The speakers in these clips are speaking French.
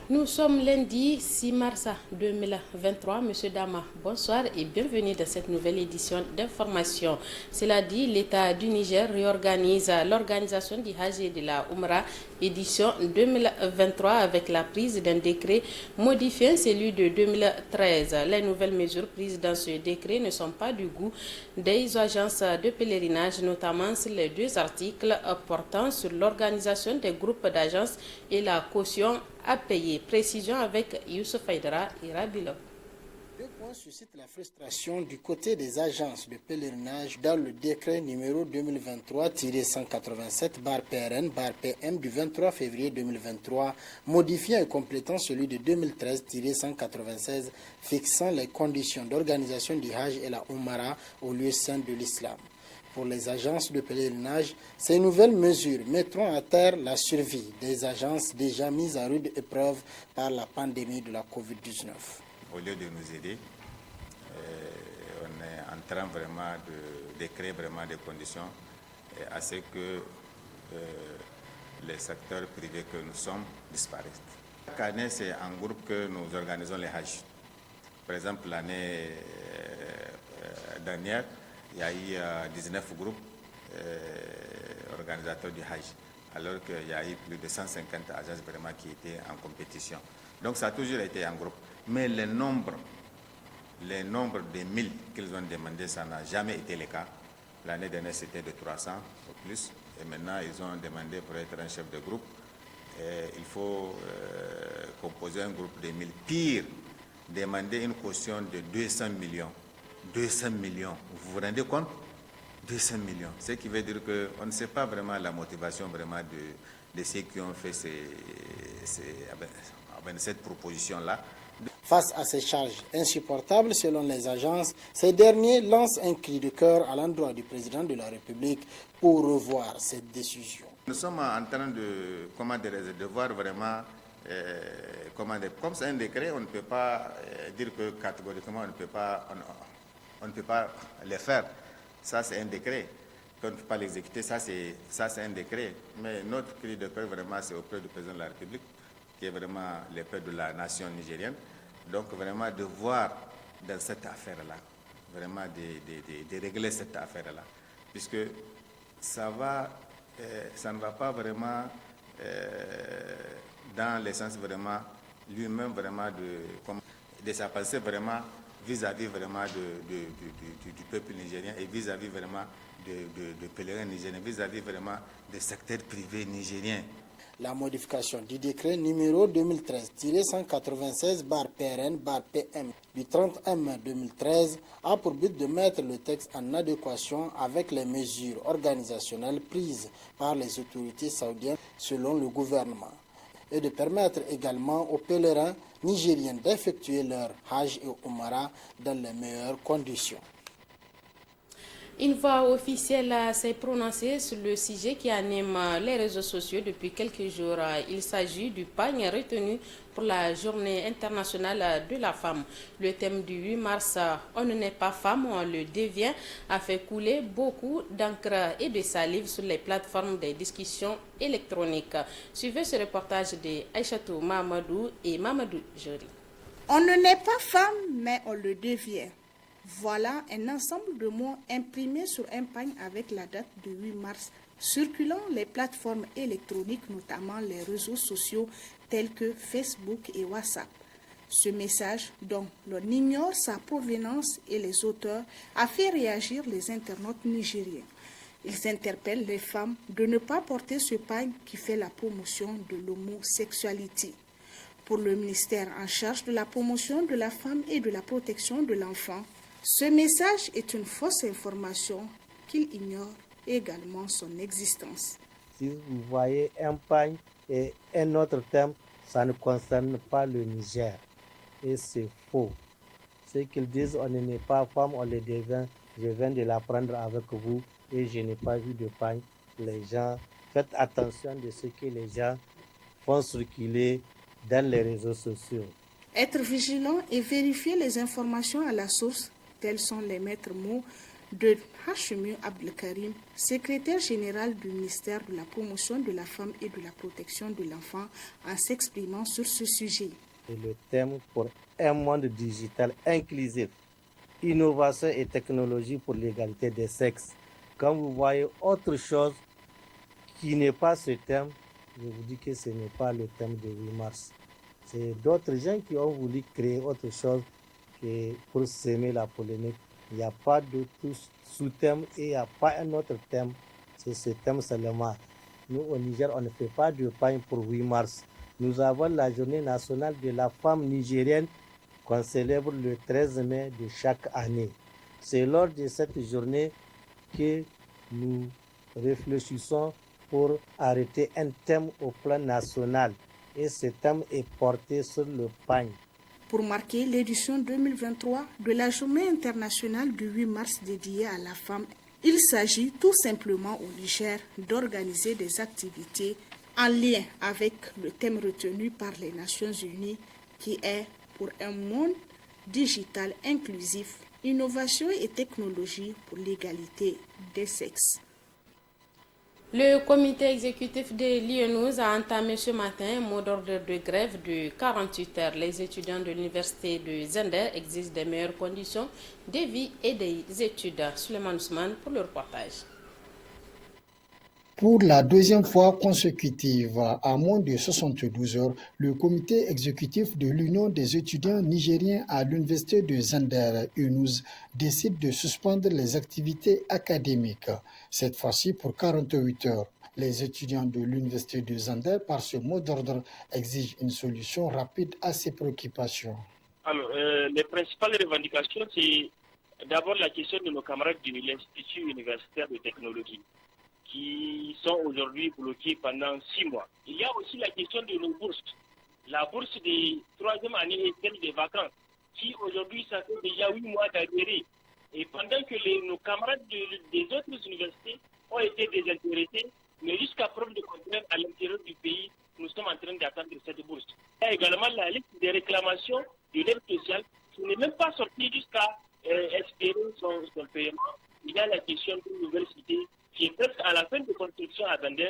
Nous sommes lundi 6 mars 2023. Monsieur Dama, bonsoir et bienvenue dans cette nouvelle édition d'information. Cela dit, l'État du Niger réorganise l'organisation du Hajj et de la Oumra édition 2023 avec la prise d'un décret modifiant celui de 2013. Les nouvelles mesures prises dans ce décret ne sont pas du goût des agences de pèlerinage, notamment sur les deux articles portant sur l'organisation des groupes d'agences et la caution à payer. Précision avec Youssef Haïdara et Rabilo. Deux points suscitent la frustration du côté des agences de pèlerinage dans le décret numéro 2023-187-PRN-PM du 23 février 2023, modifiant et complétant celui de 2013-196 fixant les conditions d'organisation du Hajj et la Oumara au lieu saint de l'islam. Pour les agences de pèlerinage, ces nouvelles mesures mettront à terre la survie des agences déjà mises à rude épreuve par la pandémie de la COVID-19. Au lieu de nous aider, on est en train vraiment de créer vraiment des conditions à ce que les secteurs privés que nous sommes disparaissent. Chaque année, c'est en groupe que nous organisons les Hajj. Par exemple, l'année dernière, il y a eu 19 groupes organisateurs du Hajj, alors qu'il y a eu plus de 150 agences vraiment qui étaient en compétition. Donc ça a toujours été en groupe. Mais le nombre de 1000 qu'ils ont demandé, ça n'a jamais été le cas. L'année dernière, c'était de 300 ou plus. Et maintenant, ils ont demandé pour être un chef de groupe, il faut composer un groupe de 1000. Pire, demander une caution de 200 millions. 200 millions, vous vous rendez compte? 200 millions, ce qui veut dire qu'on ne sait pas vraiment la motivation vraiment de ceux qui ont fait cette proposition-là. Face à ces charges insupportables selon les agences, ces derniers lancent un cri de cœur à l'endroit du président de la République pour revoir cette décision. Nous sommes en train de voir vraiment, comme c'est un décret, on ne peut pas dire que catégoriquement on ne peut pas le faire. Ça, c'est un décret. Qu'on ne peut pas l'exécuter, ça, c'est un décret. Mais notre cri de cœur, vraiment, c'est auprès du président de la République, qui est vraiment le père de la nation nigérienne. Donc, vraiment, de voir dans cette affaire-là, vraiment de régler cette affaire-là. Puisque ça ne va pas vraiment dans le sens vraiment, lui-même, vraiment, de sa pensée, vraiment, vis-à-vis vraiment du peuple nigérien et vis-à-vis vraiment de pèlerins nigériens, vis-à-vis vraiment des secteurs privés nigériens. La modification du décret numéro 2013-196-PRN-PM du 31 mai 2013 a pour but de mettre le texte en adéquation avec les mesures organisationnelles prises par les autorités saoudiennes selon le gouvernement et de permettre également aux pèlerins nigériens d'effectuer leur Hajj et Oumara dans les meilleures conditions. Une voix officielle s'est prononcée sur le sujet qui anime les réseaux sociaux depuis quelques jours. Il s'agit du pagne retenu pour la journée internationale de la femme. Le thème du 8 mars, on ne n'est pas femme, on le devient, a fait couler beaucoup d'encre et de salive sur les plateformes des discussions électroniques. Suivez ce reportage de Aïchatou Mamadou et Mamadou Jori. On ne n'est pas femme, mais on le devient. Voilà un ensemble de mots imprimés sur un pagne avec la date du 8 mars, circulant les plateformes électroniques, notamment les réseaux sociaux tels que Facebook et WhatsApp. Ce message, dont l'on ignore sa provenance et les auteurs, a fait réagir les internautes nigériens. Ils interpellent les femmes de ne pas porter ce pagne qui fait la promotion de l'homosexualité. Pour le ministère en charge de la promotion de la femme et de la protection de l'enfant, ce message est une fausse information qu'il ignore également son existence. Si vous voyez un pagne et un autre thème, ça ne concerne pas le Niger. Et c'est faux. Ce qu'ils disent, on n'est pas femme, on le devient. Je viens de l'apprendre avec vous et je n'ai pas vu de pagne. Les gens, faites attention de ce que les gens font circuler dans les réseaux sociaux. Être vigilant et vérifier les informations à la source, tels sont les maîtres mots de Hashimi Abdelkarim, secrétaire général du ministère de la Promotion de la Femme et de la Protection de l'Enfant, en s'exprimant sur ce sujet. Et le thème pour un monde digital inclusif, innovation et technologie pour l'égalité des sexes. Quand vous voyez autre chose qui n'est pas ce thème, je vous dis que ce n'est pas le thème de 8 mars. C'est d'autres gens qui ont voulu créer autre chose que pour semer la polémique. Il n'y a pas de sous-thème et il n'y a pas un autre thème. C'est ce thème seulement. Nous, au Niger, on ne fait pas de pain pour 8 mars. Nous avons la journée nationale de la femme nigérienne qu'on célèbre le 13 mai de chaque année. C'est lors de cette journée que nous réfléchissons pour arrêter un thème au plan national. Et ce thème est porté sur le pain. Pour marquer l'édition 2023 de la Journée internationale du 8 mars dédiée à la femme, il s'agit tout simplement au Niger d'organiser des activités en lien avec le thème retenu par les Nations Unies qui est pour un monde digital inclusif, innovation et technologie pour l'égalité des sexes. Le comité exécutif de l'IENUS a entamé ce matin un mot d'ordre de grève de 48 heures. Les étudiants de l'université de Zender exigent des meilleures conditions de vie et des études. Suleiman Ousmane pour le reportage. Pour la deuxième fois consécutive, à moins de 72 heures, le comité exécutif de l'Union des étudiants nigériens à l'université de Zender, UNUS, décide de suspendre les activités académiques, cette fois-ci pour 48 heures. Les étudiants de l'université de Zender, par ce mot d'ordre, exigent une solution rapide à ces préoccupations. Alors, les principales revendications, c'est d'abord la question de nos camarades de l'Institut universitaire de technologie, qui sont aujourd'hui bloqués pendant 6 mois. Il y a aussi la question de nos bourses. La bourse des 3e année et celle des vacances, qui aujourd'hui, ça fait déjà 8 mois d'adhérer. Et pendant que nos camarades des autres universités ont été désintéressés, mais jusqu'à preuve de contraire, à l'intérieur du pays, nous sommes en train d'attendre cette bourse. Il y a également la liste des réclamations de l'aide sociale qui n'est même pas sortie jusqu'à espérer son paiement. Il y a la question d'une nouvelle cité qui est presque à la fin de construction à Zender,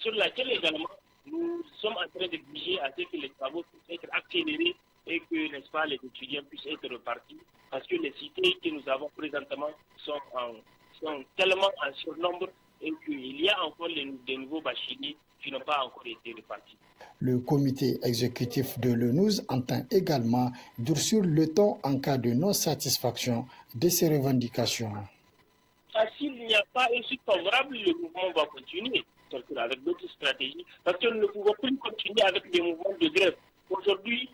sur laquelle également nous sommes en train d'exiger à ce que les travaux puissent être accélérés et que, n'est-ce pas, les étudiants puissent être repartis, parce que les cités que nous avons présentement sont tellement en surnombre et qu'il y a encore des nouveaux bacheliers qui n'ont pas encore été repartis. Le comité exécutif de l'UNUS entend également durcir le ton en cas de non-satisfaction de ces revendications. S'il n'y a pas une suite favorable, le mouvement va continuer avec d'autres stratégies, parce que nous ne pouvons plus continuer avec des mouvements de grève. Aujourd'hui,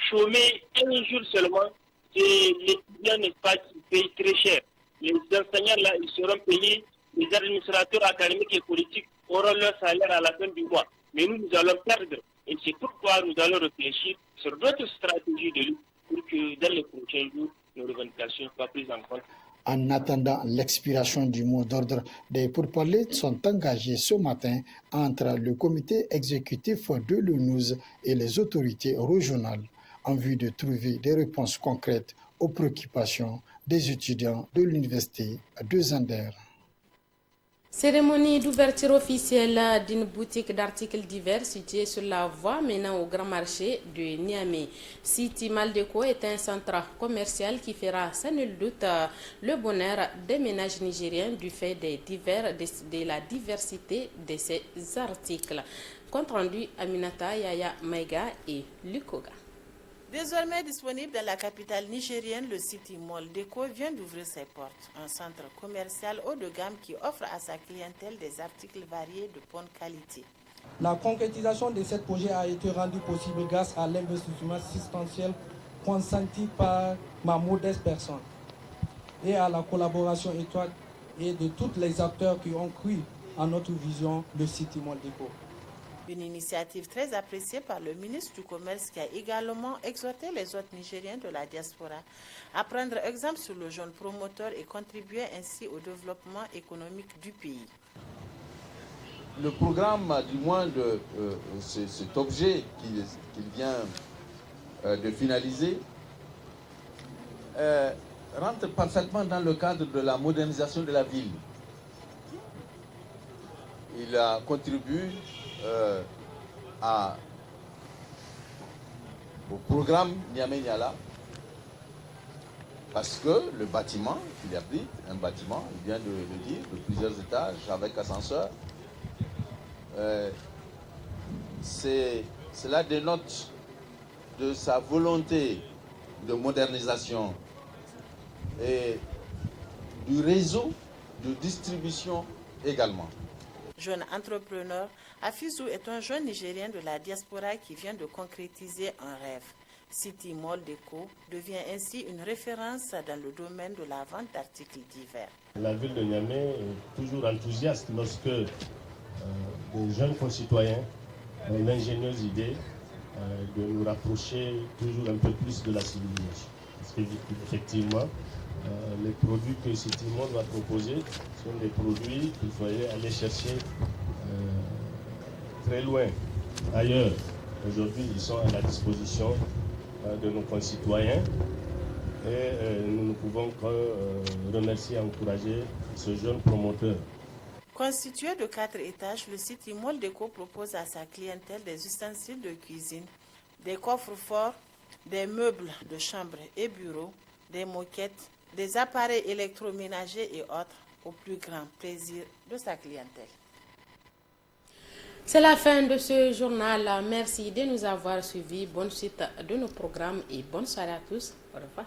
chômer un jour seulement, c'est l'étudiant, n'est-ce pas, qui paye très cher. Les enseignants, là, ils seront payés, les administrateurs académiques et politiques auront leur salaire à la fin du mois. Mais nous allons perdre. Et c'est pourquoi nous allons réfléchir sur d'autres stratégies de lutte pour que dans les prochains jours, nos revendications soient prises en compte. En attendant l'expiration du mot d'ordre, des pourparlers sont engagés ce matin entre le comité exécutif de l'UNUS et les autorités régionales en vue de trouver des réponses concrètes aux préoccupations des étudiants de l'université de Zender. Cérémonie d'ouverture officielle d'une boutique d'articles divers située sur la voie menant au grand marché de Niamey. City Maldeco est un centre commercial qui fera sans nul doute le bonheur des ménages nigériens du fait de la diversité de ses articles. Compte rendu Aminata Yaya Maïga et Lukoga. Désormais disponible dans la capitale nigérienne, le City Mall Deco vient d'ouvrir ses portes. Un centre commercial haut de gamme qui offre à sa clientèle des articles variés de bonne qualité. La concrétisation de ce projet a été rendue possible grâce à l'investissement substantiel consenti par ma modeste personne et à la collaboration étroite et de tous les acteurs qui ont cru en notre vision de City Mall Deco. Une initiative très appréciée par le ministre du Commerce qui a également exhorté les autres Nigériens de la diaspora à prendre exemple sur le jeune promoteur et contribuer ainsi au développement économique du pays. Le programme, du moins de cet objet qu'il vient de finaliser, rentre parfaitement dans le cadre de la modernisation de la ville. Il a contribué au programme Niamey-Niala, parce que le bâtiment qu'il abrite, un bâtiment, il vient de le dire, de plusieurs étages avec ascenseur, cela dénote de sa volonté de modernisation et du réseau de distribution également. Jeune entrepreneur, Afizou est un jeune Nigérien de la diaspora qui vient de concrétiser un rêve. City Mall Déco devient ainsi une référence dans le domaine de la vente d'articles divers. La ville de Niamey est toujours enthousiaste lorsque des jeunes concitoyens ont l'ingénieuse idée de nous rapprocher toujours un peu plus de la civilisation. Parce qu'effectivement, les produits que City Mall va proposer sont des produits qu'il faudrait aller chercher très loin, ailleurs. Aujourd'hui, ils sont à la disposition de nos concitoyens et nous ne pouvons que remercier et encourager ce jeune promoteur. Constitué de 4 étages, le City Mall Déco propose à sa clientèle des ustensiles de cuisine, des coffres-forts, des meubles de chambre et bureaux, des moquettes, des appareils électroménagers et autres, au plus grand plaisir de sa clientèle. C'est la fin de ce journal. Merci de nous avoir suivis. Bonne suite de nos programmes et bonne soirée à tous. Au revoir.